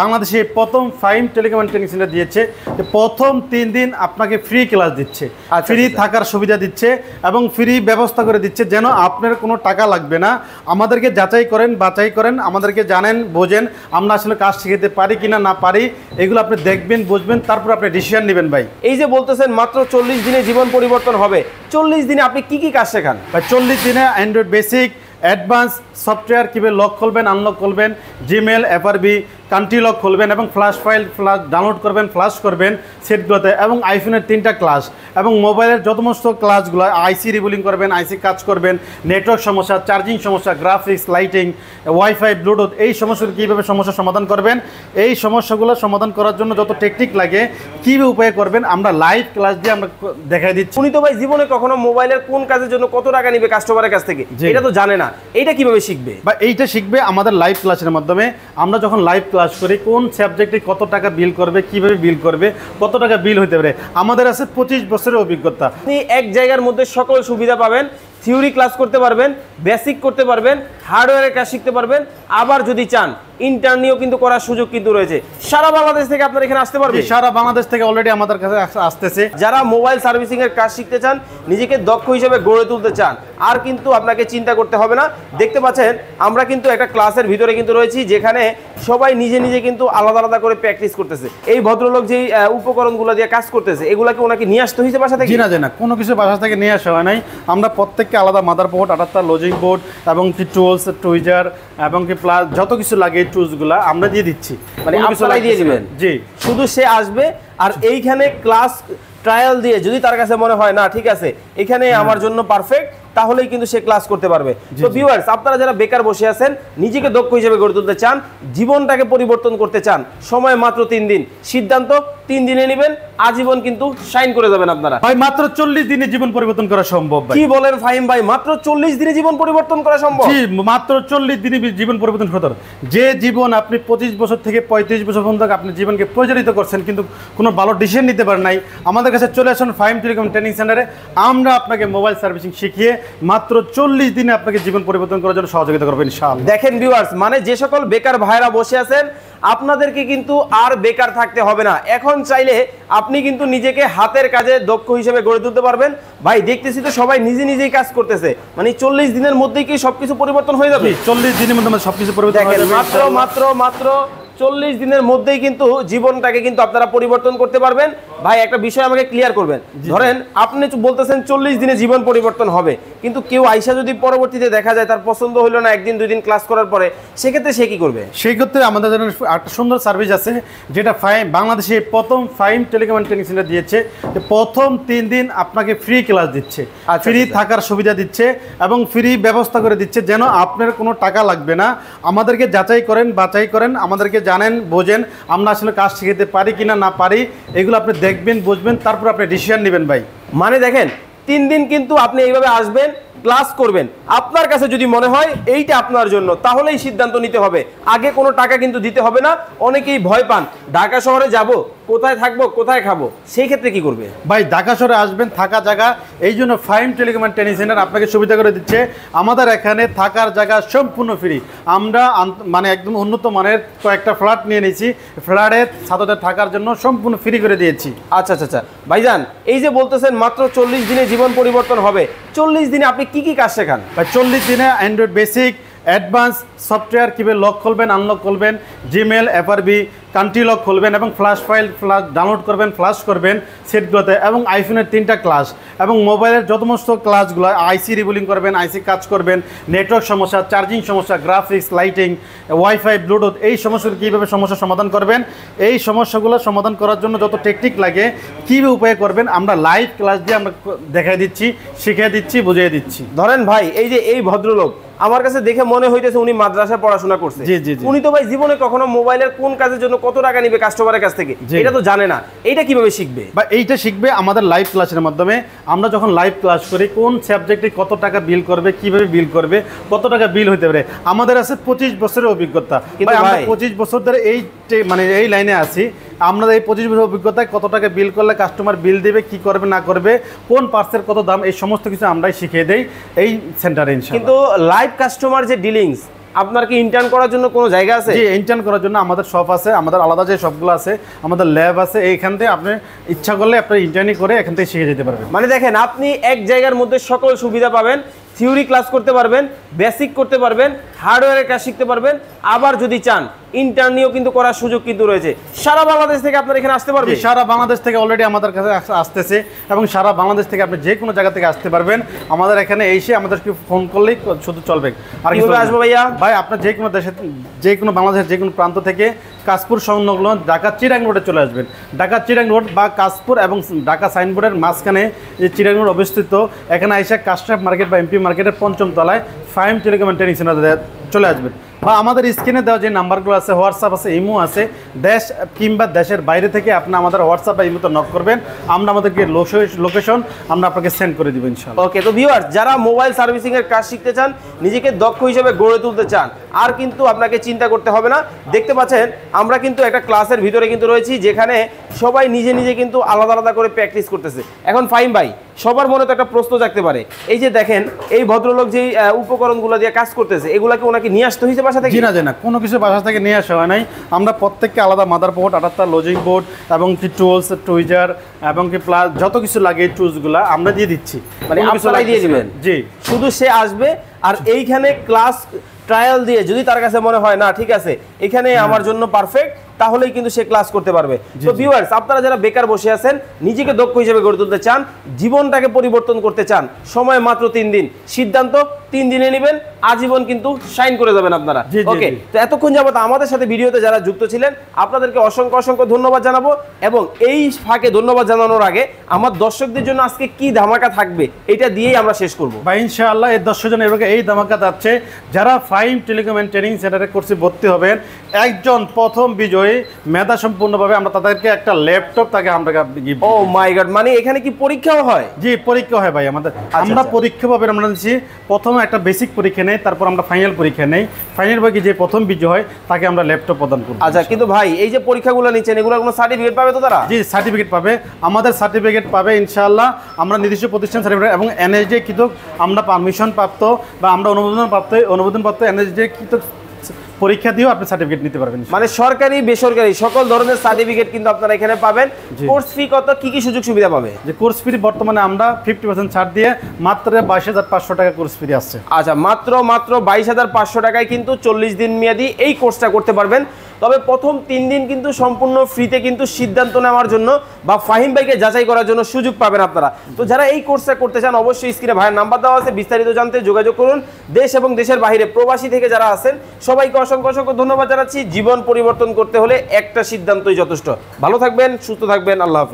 বাংলাদেশে প্রথম ফাইম টেলিকম এন্ড ট্রেনিং সেন্টার দিয়েছে যে প্রথম 3 দিন আপনাকে ফ্রি ক্লাস দিচ্ছে, ফ্রি থাকার সুবিধা দিচ্ছে এবং ফ্রি ব্যবস্থা করে দিচ্ছে, যেন আপনার কোনো টাকা লাগবে না। আমাদেরকে যাচাই করেন, বাছাই করেন, আমাদেরকে জানেন, বোঝেন আমরা আসলে কাজ শিখাতে পারি কিনা না পারি, এগুলো আপনি দেখবেন, বুঝবেন, তারপর আপনি ডিসিশন নেবেন। ভাই এই যে বলতেছেন মাত্র 40 দিনে জীবন পরিবর্তন হবে, 40 দিনে আপনি কি কি কাজ শেখান? ভাই 40 দিনে অ্যান্ড্রয়েড বেসিক, অ্যাডভান্স সফটওয়্যার কীভাবে লক খুলবেন, আনলক খুলবেন, জিমেল, এফআরবি, কান্ট্রি লক খুলবেন এবং ফ্ল্যাশ ফাইল ডাউনলোড করবেন, ফ্ল্যাশ করবেন সেটগুলোতে, এবং আইফোনের 3টা ক্লাস এবং মোবাইলের যত সমস্ত ক্লাসগুলো, আইসি রিবুলিং করবেন, আইসি কাজ করবেন, নেটওয়ার্ক সমস্যা, চার্জিং সমস্যা, গ্রাফিক্স, লাইটিং, ওয়াইফাই, ব্লুটুথ, এই সমস্যার কীভাবে সমস্যার সমাধান করবেন, এই সমস্যাগুলো সমাধান করার জন্য যত টেকনিক লাগে কীভাবে উপায় করবেন আমরা লাইভ ক্লাস দিয়ে আমরা দেখাই দিচ্ছি। উনি তো ভাই জীবনে কখনো মোবাইলের কোন কাজের জন্য কত টাকা নেবে কাস্টমারের কাছ থেকে এটা তো জানে না, এইটা কিভাবে শিখবে? বা এইটা শিখবে আমাদের লাইভ ক্লাসের মাধ্যমে। আমরা যখন লাইভ ক্লাস করি কোন সাবজেক্টে কত টাকা বিল করবে, কিভাবে বিল করবে, কত টাকা বিল হতে পারে, আমাদের আছে 25 বছরের অভিজ্ঞতা। আপনি এক জায়গার মধ্যে সকল সুবিধা পাবেন, থিওরি ক্লাস করতে পারবেন, বেসিক করতে পারবেন, হার্ডওয়্যারের কাজ শিখতে পারবেন, আবার যদি চান ইন্টারনিও কিন্তু করার সুযোগ কিন্তু রয়েছে। সারা বাংলাদেশ থেকে আপনারা এখানে আসতে পারবেন। সারা বাংলাদেশ থেকে অলরেডি আমাদের কাছে আসতেছে। যারা মোবাইল সার্ভিসিং এর কাজ শিখতে চান, নিজেকে দক্ষ হিসেবে গড়ে তুলতে চান, আর কিন্তু আপনাকে চিন্তা করতে হবে না। দেখতে পাচ্ছেন আমরা কিন্তু একটা ক্লাসের ভিতরে কিন্তু রয়েছি, যেখানে সবাই নিজে নিজে কিন্তু আলাদা আলাদা করে প্র্যাকটিস করতেছে। এই ভদ্রলোক যেই উপকরণগুলো দিয়ে কাজ করতেছে, এগুলাকে ওনাকে নিয়ে আসতে হয়েছে বাসা থেকে? না, কোনো কিছু বাসা থেকে নিয়ে আসা হয় নাই। আমরা প্রত্যেককে আলাদা মাদারবোর্ড, আলাদা লজিং বোর্ড এবং কি টুলস, টুইজার এবং কি প্লাস যত কিছু লাগে এই টুলসগুলো আমরা দিয়ে দিচ্ছি। মানে আপনারাই দিয়ে দিবেন? জি, শুধু সে আসবে আর এইখানে ক্লাস ট্রায়াল দিয়ে যদি তার কাছে মনে হয় না ঠিক আছে এখানে আমার জন্য পারফেক্ট, তাহলেই কিন্তু সে ক্লাস করতে পারবে। তো ভিউয়ার্স, আপনারা যারা বেকার বসে আছেন, নিজেকে দক্ষ হিসেবে গড়ে তুলতে চান, জীবনটাকে পরিবর্তন করতে চান, সময় মাত্র 3 দিন, সিদ্ধান্ত 3 দিনে নেবেন, আজীবন কিন্তু শাইন করে যাবেন আপনারা। ভাই মাত্র 40 দিনে জীবন পরিবর্তন করা সম্ভব। ভাই কি বলেন ফাহিম ভাই, মাত্র 40 দিনে জীবন পরিবর্তন করা সম্ভব? জি, মাত্র 40 দিনে জীবন পরিবর্তন করতে পারে। যে জীবন আপনি 25 বছর থেকে 35 বছর পর্যন্ত আপনি জীবনকে পরিচালিত করছেন কিন্তু কোনো ভালো ডিসিশন নিতে পারেন নাই, আমাদের কাছে চলে আসুন ফাইম টেলিকম ট্রেনিং সেন্টারে। আমরা আপনাকে মোবাইল সার্ভিসিং শিখিয়ে মাত্র 40 দিনে আপনাকে জীবন পরিবর্তন করার জন্য সহযোগিতা করবেন ইনশাআল্লাহ। দেখেন ভিউয়ার্স, মানে যে সকল বেকার ভাইরা বসে আছেন, আপনাদেরকে কিন্তু আর বেকার থাকতে হবে না। এখন চাইলে আপনি কিন্তু নিজেকে হাতের কাজে দক্ষ হিসেবে গড়ে তুলতে পারবেন। ভাই দেখতেছি তো সবাই নিজে নিজেই কাজ করতেছে, মানে 40 দিনের মধ্যেই কি সবকিছু পরিবর্তন হয়ে যাবে? 40 দিনের মধ্যে সবকিছু পরিবর্তন হয়ে যাবে। মাত্র 40 দিনের মধ্যেই কিন্তু জীবনটাকে কিন্তু আপনারা পরিবর্তন করতে পারবেন। ভাই একটা বিষয় আমাকে ক্লিয়ার করবেন, ধরেন আপনি বলতেছেন 40 দিনে জীবন পরিবর্তন হবে, কিন্তু কেউ আইসা যদি পরবর্তীতে দেখা যায় তার পছন্দ হলো না 1 দিন 2 দিন ক্লাস করার পরে, সেক্ষেত্রে সে কি করবে? সেই ক্ষেত্রে আমাদের জন্য একটা সুন্দর সার্ভিস আছে, যেটা বাংলাদেশে প্রথম ফাইম টেলিকম এন্ড ট্রেনিং সেন্টার দিয়েছে যে প্রথম 3 দিন আপনাকে ফ্রি ক্লাস দিচ্ছে, ফ্রি থাকার সুবিধা দিচ্ছে এবং ফ্রি ব্যবস্থা করে দিচ্ছে, যেন আপনার কোনো টাকা লাগবে না। আমাদেরকে যাচাই করেন, বাছাই করেন, আমাদেরকে জানেন, বোঝেন আমরা আসলে কাজ শিখাতে পারি কিনা না পারি, এগুলো আপনি দেখবেন, বুঝবেন, তারপর আপনি ডিসিশন নেবেন। ভাই মানে দেখেন 3 দিন কিন্তু আপনি এইভাবে আসবেন, ক্লাস করবেন, আপনার কাছে যদি মনে হয় এইটা আপনার জন্য, তাহলেই সিদ্ধান্ত নিতে হবে। আগে কোনো টাকা কিন্তু দিতে হবে না। অনেকেই ভয় পান, ঢাকা শহরে যাব, কোথায় থাকবো, কোথায় খাবো, সেই ক্ষেত্রে কি করবে? ভাই ঢাকা শহরে আসবেন, থাকা জায়গা, এই জন্য ফাইম টেলিকম এন্ড ট্রেনিং সেন্টার আপনাকে সুবিধা করে দিচ্ছে। আমাদের এখানে থাকার জায়গা সম্পূর্ণ ফ্রি। আমরা মানে একদম উন্নত মানের কয়েকটা ফ্ল্যাট নিয়ে নিয়েছি, ফ্ল্যাটে ছাত্রদের থাকার জন্য সম্পূর্ণ ফ্রি করে দিয়েছি। আচ্ছা ভাইজান, এই যে বলতেছেন মাত্র 40 দিনে জীবন পরিবর্তন হবে, 40 দিনে আপনি কি কি কাজ শেখান? ভাই 40 দিনে অ্যান্ড্রয়েড বেসিক, অ্যাডভান্স সফটওয়্যার কীভাবে লক খুলবেন, আনলক খুলবেন, জিমেল, এফআরবি, কান্ট্রি লক খুলবেন এবং ফ্ল্যাশ ফাইল ডাউনলোড করবেন, ফ্ল্যাশ করবেন সেটগুলোতে, এবং আইফোনের 3টা ক্লাস এবং মোবাইলের যত সমস্ত ক্লাসগুলো, আইসি রিবুলিং করবেন, আইসি কাজ করবেন, নেটওয়ার্ক সমস্যা, চার্জিং সমস্যা, গ্রাফিক্স, লাইটিং, ওয়াইফাই, ব্লুটুথ, এই সমস্যার কীভাবে সমস্যার সমাধান করবেন, এই সমস্যাগুলো সমাধান করার জন্য যত টেকনিক লাগে কীভাবে উপায় করবেন আমরা লাইভ ক্লাস দিয়ে আমরা দেখাই দিচ্ছি, শিখিয়ে দিচ্ছি, বুঝিয়ে দিচ্ছি। ধরেন ভাই, এই যে এই ভদ্রলোক আমার কাছে দেখে মনে হইতেছে উনি মাদ্রাসায় পড়াশোনা করছে। উনি তো ভাই জীবনে কখনো মোবাইলের কোন কাজের জন্য কত টাকা নেবে কাস্টমারের কাছ থেকে এটা তো জানে না, এইটা কিভাবে শিখবে? বা এইটা শিখবে আমাদের লাইভ ক্লাসের মাধ্যমে। আমরা যখন লাইভ ক্লাস করি কোন সাবজেক্টে কত টাকা বিল করবে, কিভাবে বিল করবে, কত টাকা বিল হতে পারে, আমাদের আছে 25 বছরের অভিজ্ঞতা। আমরা 25 বছর ধরে এই লাইনে আছি। আমরা এই 25 বছর অভিজ্ঞতায় কত টাকা বিল করলে কাস্টমার বিল দেবে, কি করবে না করবে, কোন পার্সের কত দাম, এই সমস্ত কিছু আমরাই শিখিয়ে দেই এই সেন্টারে। কিন্তু লাইভ কাস্টমার যে ডিলিংস, আপনার কি ইন্টার্ন করার জন্য কোনো জায়গা আছে? জি, ইন্টার্ন করার জন্য আমাদের শপ আছে, আমাদের আলাদা যে শপগুলো আছে, আমাদের ল্যাব আছে, এইখান থেকে আপনি ইচ্ছা করলে আপনি ইন্টার্নি করে এখান থেকে শিখে যেতে পারবেন। মানে দেখেন, আপনি এক জায়গার মধ্যে সকল সুবিধা পাবেন। থিওরি ক্লাস করতে পারবেন, বেসিক করতে পারবেন, হার্ডওয়্যারের কাজ শিখতে পারবেন, আবার যদি চান ইন্টার্নিও কিন্তু করার সুযোগ কিন্তু রয়েছে। সারা বাংলাদেশ থেকে আপনারা এখানে আসতে পারবেন। সারা বাংলাদেশ থেকে অলরেডি আমাদের কাছে আসতেছে এবং সারা বাংলাদেশ থেকে আপনি যে কোনো জায়গা থেকে আসতে পারবেন। আমাদের এখানে এসে আমাদেরকে ফোন করলেই শুধু চলবে। আর কিভাবে আসবো ভাইয়া? ভাই, আপনার যে কোনো দেশে, যে কোনো বাংলাদেশের যে কোনো প্রান্ত থেকে কাশপুর সংলগ্ন ঢাকা চিরাং রোডে চলে আসবেন। ঢাকা চিরাং রোড বা কাশপুর এবং ঢাকা সাইনবোর্ডের মাঝখানে যে চিরাং রোড অবস্থিত, এখানে এসে কাস্ট্রাফ মার্কেট বা এমপি মার্কেটের ৫ম তলায় Faim telecom and training centre চলে আসবেন। বা আমাদের স্ক্রিনে দেওয়া যে নাম্বারগুলো আছে, হোয়াটসঅ্যাপ আছে, ইমো আছে, দেশ কিংবা দেশের বাইরে থেকে আপনি আমাদের হোয়াটসঅ্যাপ বা ইমোতে নক করবেন, আমরা আমাদেরকে লোকেশন আমরা আপনাকে সেন্ড করে দিব ইনশাআল্লাহ। ওকে, তো ভিউয়ার্স, যারা মোবাইল সার্ভিসিং এর কাজ শিখতে চান, নিজেকে দক্ষ হিসেবে গড়ে তুলতে চান, আর কিন্তু আপনাকে চিন্তা করতে হবে না। দেখতে পাচ্ছেন আমরা কিন্তু একটা ক্লাসের ভিতরে কিন্তু রয়েছি, যেখানে সবাই নিজে নিজে কিন্তু আলাদা আলাদা করে প্র্যাকটিস করতেছে। এখন ফাহিম ভাই, সবার মনে তো একটা প্রশ্ন থাকতে পারে, এই যে দেখেন এই ভদ্রলোক যে উপকরণগুলো দিয়ে কাজ করতেছে, এগুলাকে ওনাকে নিয়ে আসতে হয়েছে বাসা থেকে? জি না, কোনো কিছু বাসা থেকে নিয়ে আসা হয় নাই। আমরা প্রত্যেককে আলাদা মাদারবোর্ড, আটাত্তর লজিং বোর্ড এবং কি টুলস, টুইজার এবং কি প্লাস যত কিছু লাগে এই টুলসগুলো আমরা দিয়ে দিচ্ছি। মানে আপনারাই দিয়ে দিবেন? জি, শুধু সে আসবে আর এইখানে ক্লাস ট্রায়াল দিয়ে যদি তার কাছে মনে হয় না ঠিক আছে এখানে আমার জন্য পারফেক্ট, তাহলেই কিন্তু সে ক্লাস করতে পারবে। তো ভিউয়ার্স, আপনারা যারা বেকার বসে আছেন, নিজেকে দক্ষ হিসেবে গড়ে তুলতে চান, জীবনটাকে পরিবর্তন করতে চান, সময় মাত্র 3 দিন, সিদ্ধান্ত 3 দিনে নেবেন, আজীবন কিন্তু শাইন করে যাবেন আপনারা। ওকে, তো এতক্ষণ যাবত আমাদের সাথে ভিডিওতে যারা যুক্ত ছিলেন, আপনাদেরকে অসংখ্য অসংখ্য ধন্যবাদ জানাবো। এবং এই ফাঁকে ধন্যবাদ জানানোর আগে আমার দর্শকদের জন্য আজকে কি ধামাকা থাকবে এটা দিয়েই আমরা শেষ করবো। ভাই ইনশাআল্লাহ এই 10 জন এবারে এই ধামাকা যাচ্ছে, যারা ফাইম টেলিকম অ্যান্ড ট্রেনিং সেন্টারে কোর্সে ভর্তি হবেন, একজন প্রথম বিজয়ী মেধা সম্পূর্ণভাবে আমরা তাদেরকে একটা ল্যাপটপ তাকে আমরা গিফট। ও মাই গড, মানে এখানে কি পরীক্ষাও হয়? জি, পরীক্ষা হয় ভাই আমাদের। আমরা পরীক্ষা পাবেন, আমরা দিচ্ছি প্রথমে একটা বেসিক পরীক্ষা নেই, তারপর আমরা ফাইনাল পরীক্ষা নেই। ফাইনাল পরীক্ষা যে প্রথম বিজয় হয় তাকে আমরা ল্যাপটপ প্রদান করব। আচ্ছা, কিন্তু ভাই এই যে পরীক্ষাগুলো নিচ্ছেন, এগুলোর কোনো সার্টিফিকেট পাবে তো তারা? জি, সার্টিফিকেট পাবে, আমাদের সার্টিফিকেট পাবে ইনশাআল্লাহ। আমরা নির্দিষ্ট প্রতিষ্ঠান সার্টিফিকেট এবং এনএসডি কিন্তু আমরা পারমিশন প্রাপ্ত বা আমরা অনুমোদনপ্রাপ্ত এনএসডি কিন্তু পরীক্ষা দিয়েও আপনি সার্টিফিকেট নিতে পারবেন। মানে সরকারি বেসরকারি সকল ধরনের সার্টিফিকেট কিন্তু আপনারা এখানে পাবেন। কোর্স ফি কত, কি কি সুযোগ সুবিধা পাবে? যে কোর্স ফি বর্তমানে আমরা 50% ছাড় দিয়ে মাত্র 22,500 টাকা কোর্স ফি আসছে। আচ্ছা, মাত্র 22,500 টাকায় কিন্তু 40 দিন মেয়াদি এই কোর্সটা করতে পারবেন। তবে প্রথম 3 দিন কিন্তু সম্পূর্ণ ফ্রিতে কিন্তু সিদ্ধান্ত নেওয়ার জন্য বা ফাহিম ভাইকে যাচাই করার জন্য সুযোগ পাবেন আপনারা। তো যারা এই কোর্সটা করতে চান, অবশ্যই স্ক্রিনে ভাইয়ের নাম্বার দেওয়া আছে, বিস্তারিত জানতে যোগাযোগ করুন। দেশ এবং দেশের বাইরে প্রবাসী থেকে যারা আছেন সবাইকে অসংখ্য অসংখ্য ধন্যবাদ জানাচ্ছি। জীবন পরিবর্তন করতে হলে একটা সিদ্ধান্তই যথেষ্ট। ভালো থাকবেন, সুস্থ থাকবেন, আল্লাহ হাফেজ।